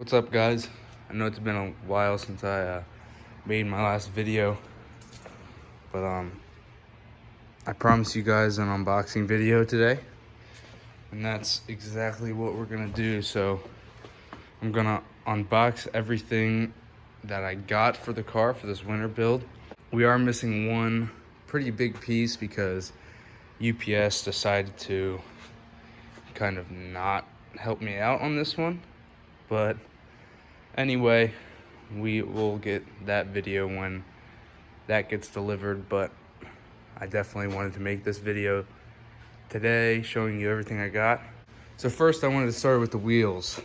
What's up, guys? I know it's been a while since I made my last video, but I promised you guys an unboxing video today, and that's exactly what we're gonna do. So I'm gonna unbox everything that I got for the car for this winter build. We are missing one pretty big piece because UPS decided to kind of not help me out on this one, but anyway, we will get that video when that gets delivered, but I definitely wanted to make this video today showing you everything I got. So first I wanted to start with the wheels.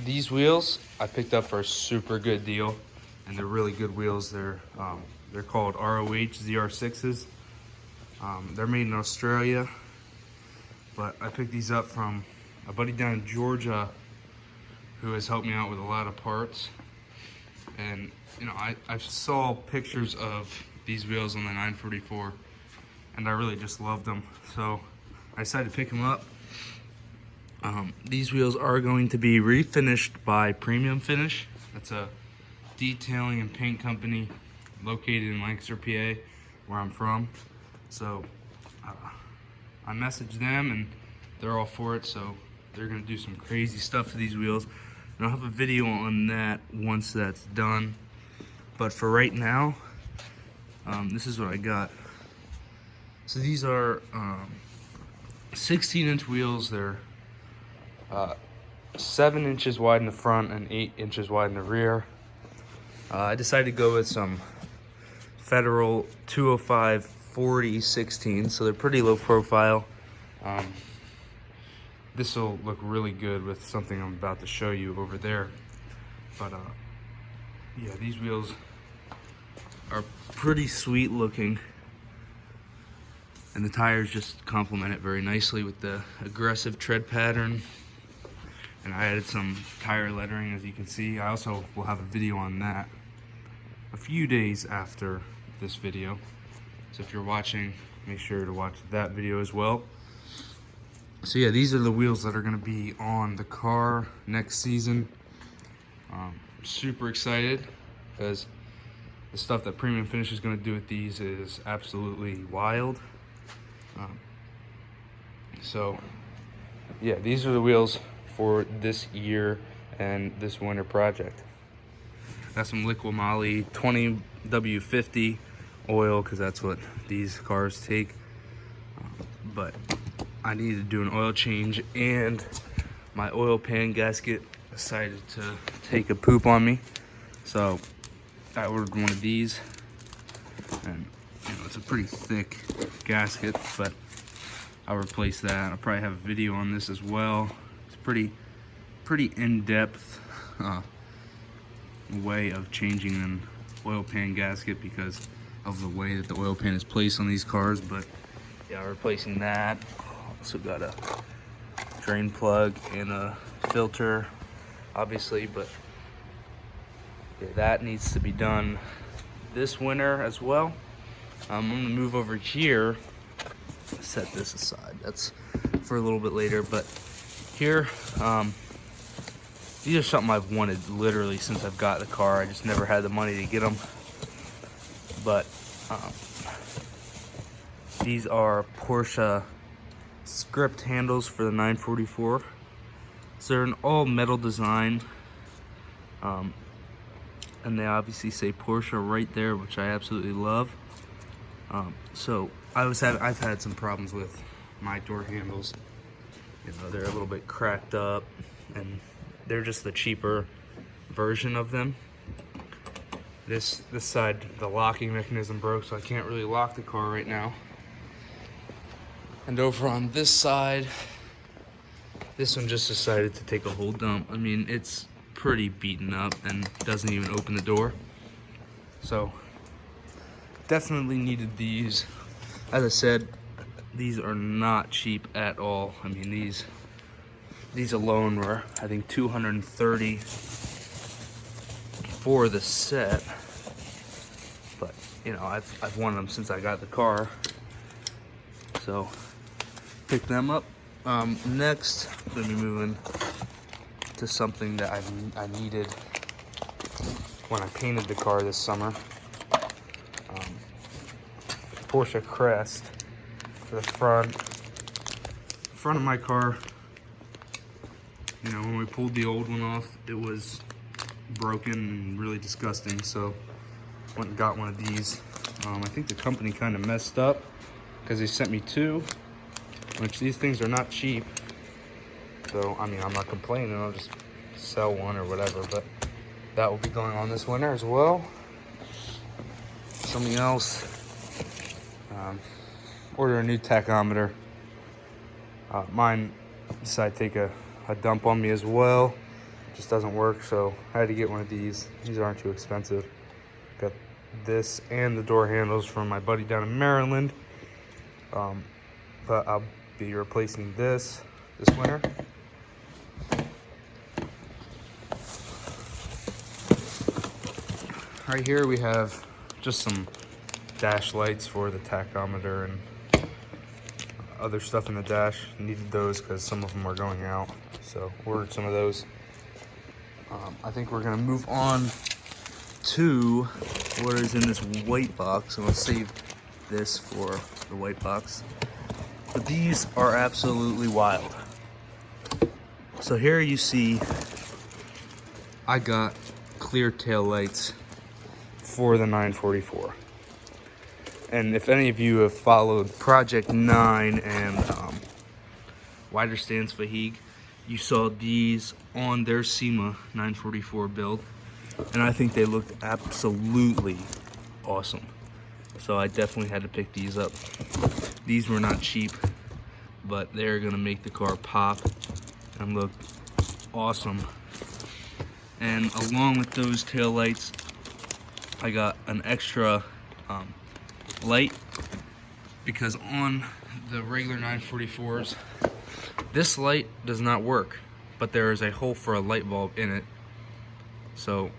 These wheels I picked up for a super good deal, and they're really good wheels. They're called ROH ZR6s. They're made in Australia, but I picked these up from a buddy down in Georgia who has helped me out with a lot of parts. And you know, I saw pictures of these wheels on the 944 and I really just loved them, so I decided to pick them up. These wheels are going to be refinished by Premium Finish. That's a detailing and paint company located in Lancaster, PA, where I'm from. So I messaged them and they're all for it, so they're gonna do some crazy stuff to these wheels. And I'll have a video on that once that's done. But for right now, this is what I got. So these are 16-inch wheels. They're 7 inches wide in the front and 8 inches wide in the rear. I decided to go with some Federal 205 40/16, so they're pretty low profile. This will look really good with something I'm about to show you over there. But yeah, these wheels are pretty sweet looking, and the tires just complement it very nicely with the aggressive tread pattern. And I added some tire lettering, as you can see. I also will have a video on that a few days after this video. So if you're watching, make sure to watch that video as well. So yeah, these are the wheels that are gonna be on the car next season. Super excited because the stuff that Premium Finish is gonna do with these is absolutely wild. So yeah, these are the wheels for this year and this winter project. Got some Liqui Moly 20W50 oil because that's what these cars take. But I needed to do an oil change, and my oil pan gasket decided to take a poop on me. So I ordered one of these, and you know, it's a pretty thick gasket, but I'll replace that. I'll probably have a video on this as well. It's pretty in-depth way of changing an oil pan gasket because of the way that the oil pan is placed on these cars. But yeah, replacing that. Also got a drain plug and a filter, obviously, but yeah, that needs to be done this winter as well. I'm gonna move over here, set this aside, that's for a little bit later. But here, these are something I've wanted literally since I've got the car. I just never had the money to get them. But these are Porsche script handles for the 944. So they're an all metal design, and they obviously say Porsche right there, which I absolutely love. So I've had some problems with my door handles. You know, they're a little bit cracked up, and they're just the cheaper version of them. This side, the locking mechanism broke, so I can't really lock the car right now. And over on this side, this one just decided to take a whole dump. I mean, it's pretty beaten up and doesn't even open the door. So definitely needed these. As I said, these are not cheap at all. I mean, these alone were, I think, $230 for the set. But you know, I've wanted them since I got the car, so pick them up. Next, I'm gonna be moving to something that I needed when I painted the car this summer. Porsche crest for the front of my car. You know, when we pulled the old one off, it was broken and really disgusting, so went and got one of these. I think the company kind of messed up because they sent me two, which these things are not cheap. So, I mean, I'm not complaining, I'll just sell one or whatever, but that will be going on this winter as well. Something else, order a new tachometer. Mine decided to take a dump on me as well. Just doesn't work, so I had to get one of these. These aren't too expensive. Got this and the door handles from my buddy down in Maryland. But I'll be replacing this winter. Right here we have just some dash lights for the tachometer and other stuff in the dash. Needed those because some of them are going out, so ordered some of those. I think we're gonna move on to what is in this white box. I'm gonna save this for the white box. But these are absolutely wild. So here you see I got clear tail lights for the 944. And if any of you have followed Project 9 and Wider Stance Fahig, you saw these on their SEMA 944 build, and I think they looked absolutely awesome. So I definitely had to pick these up. These were not cheap, but they're gonna make the car pop and look awesome. And along with those tail lights, I got an extra light, because on the regular 944s, this light does not work, but there is a hole for a light bulb in it. So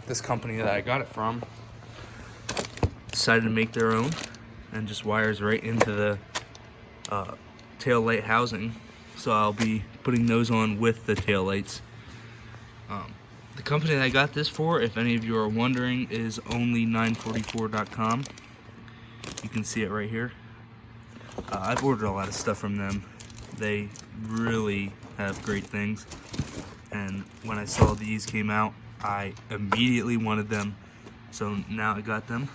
this company that I got it from decided to make their own and just wires right into the tail light housing. So I'll be putting those on with the tail lights. The company that I got this for, if any of you are wondering, is only944.com. You can see it right here. I've ordered a lot of stuff from them. They really have great things. And when I saw these came out, I immediately wanted them. So now I got them.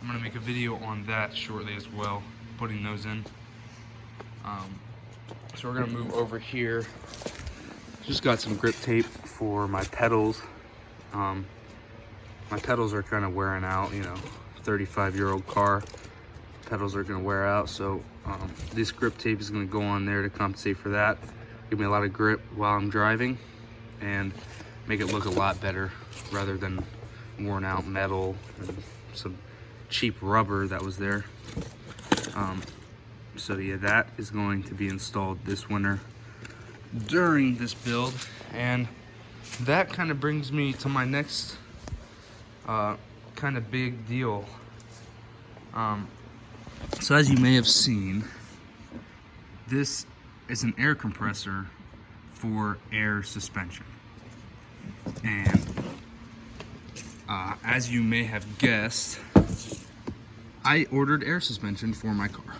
I'm gonna make a video on that shortly as well, putting those in. So we're gonna move over here. Just got some grip tape for my pedals. My pedals are kind of wearing out, you know, 35-year-old car. Pedals are gonna wear out, so this grip tape is gonna go on there to compensate for that. Give me a lot of grip while I'm driving and make it look a lot better rather than worn out metal and some cheap rubber that was there. So yeah, that is going to be installed this winter during this build, and that kind of brings me to my next kind of big deal. So as you may have seen, this is an air compressor for air suspension, and as you may have guessed, I ordered air suspension for my car.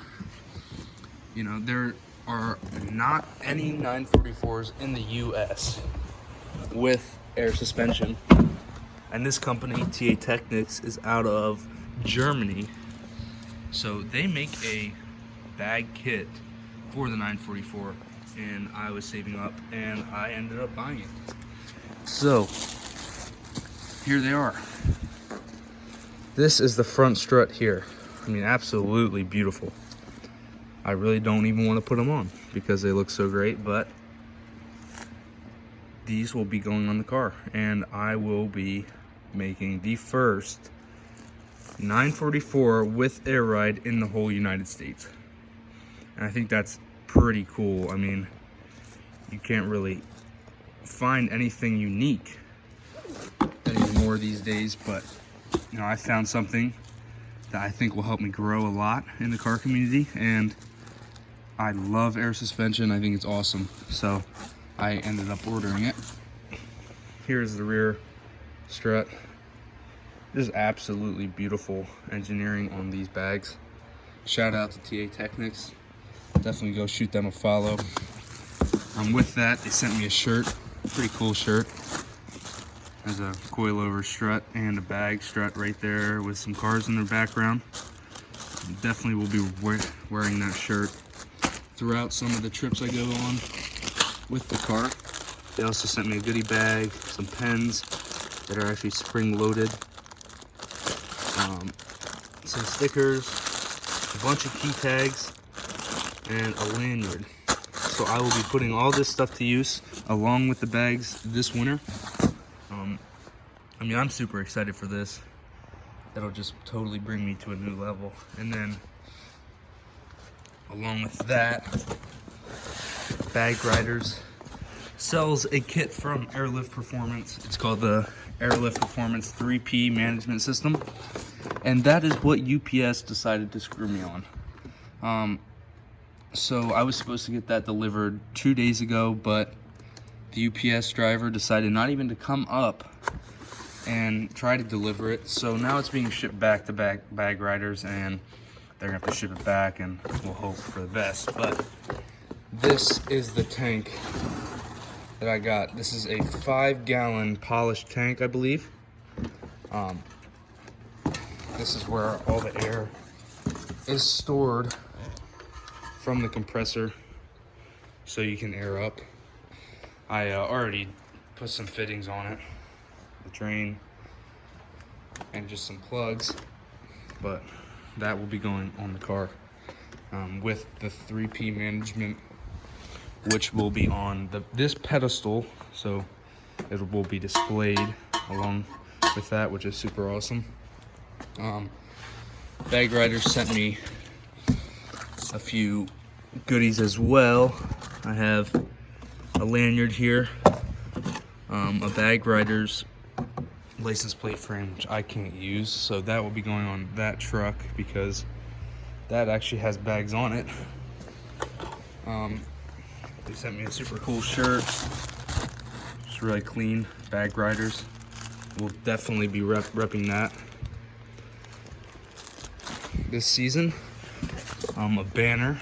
You know, there are not any 944s in the US with air suspension, and this company, Technix, is out of Germany. So they make a bag kit for the 944, and I was saving up and I ended up buying it. So here they are. This is the front strut here. I mean, absolutely beautiful. I really don't even want to put them on because they look so great, but these will be going on the car, and I will be making the first 944 with air ride in the whole United States. And I think that's pretty cool. I mean, you can't really find anything unique anymore these days, but you know, I found something that I think will help me grow a lot in the car community, and I love air suspension. I think it's awesome. So I ended up ordering it. Here's the rear strut. This is absolutely beautiful engineering on these bags. Shout out to Technix. Definitely go shoot them a follow. With that, they sent me a shirt, pretty cool shirt. There's a coilover strut and a bag strut right there with some cars in the background. Definitely will be wearing that shirt throughout some of the trips I go on with the car. They also sent me a goodie bag, some pens that are actually spring loaded, some stickers, a bunch of key tags, and a lanyard. So I will be putting all this stuff to use along with the bags this winter. I mean, I'm super excited for this. That'll just totally bring me to a new level. And then along with that, Bag Riders sells a kit from Airlift Performance. It's called the Airlift Performance 3P management system. And that is what UPS decided to screw me on. So I was supposed to get that delivered 2 days ago, but the UPS driver decided not even to come up and try to deliver it. So now it's being shipped back to Bag Riders, and they're gonna have to ship it back, and we'll hope for the best. But this is the tank that I got. This is a 5-gallon polished tank, I believe. This is where all the air is stored from the compressor, so you can air up. I already put some fittings on it, the drain, and just some plugs, but that will be going on the car with the 3P management, which will be on this pedestal, so it will be displayed along with that, which is super awesome. Bag Riders sent me a few goodies as well. I have a lanyard here, a Bag Riders license plate frame, which I can't use, so that will be going on that truck because that actually has bags on it. They sent me a super cool shirt. It's really clean. Bag Riders. We'll definitely be repping that this season. A banner,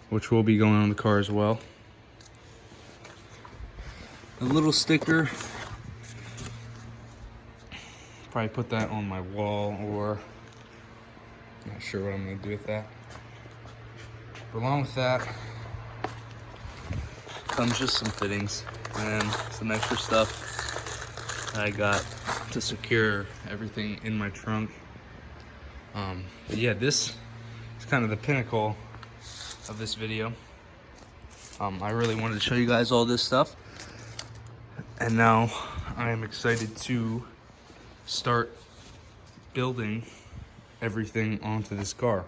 which will be going on the car as well. A little sticker. Probably put that on my wall, or not sure what I'm gonna do with that. But along with that comes just some fittings and some extra stuff I got to secure everything in my trunk. But yeah, this is kind of the pinnacle of this video. I really wanted to show you guys all this stuff, and now I am excited to start building everything onto this car.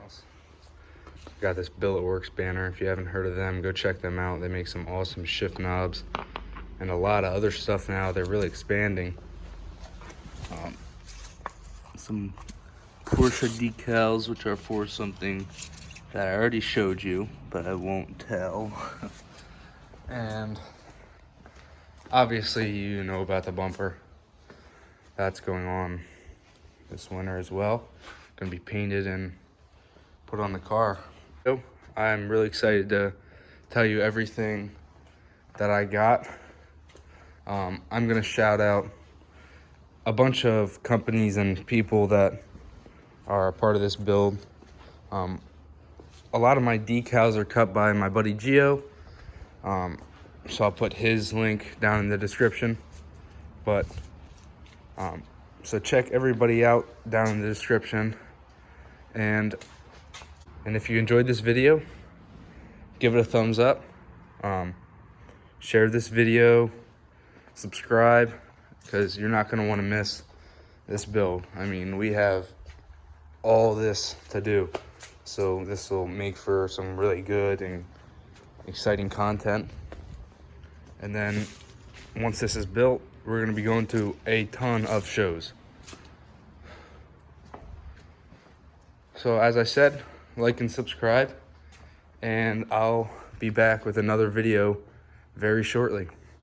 Got this Billet Works banner. If you haven't heard of them, go check them out. They make some awesome shift knobs and a lot of other stuff now. They're really expanding. Some Porsche decals, which are for something that I already showed you, but I won't tell. And obviously you know about the bumper. That's going on this winter as well. Gonna be painted and put on the car. So I'm really excited to tell you everything that I got. I'm gonna shout out a bunch of companies and people that are a part of this build. A lot of my decals are cut by my buddy Gio, so I'll put his link down in the description. But so check everybody out down in the description, and if you enjoyed this video, give it a thumbs up, share this video, subscribe, because you're not going to want to miss this build. I mean, we have all this to do, so this will make for some really good and exciting content. And then once this is built, we're going to be going to a ton of shows. So as I said, like and subscribe, and I'll be back with another video very shortly.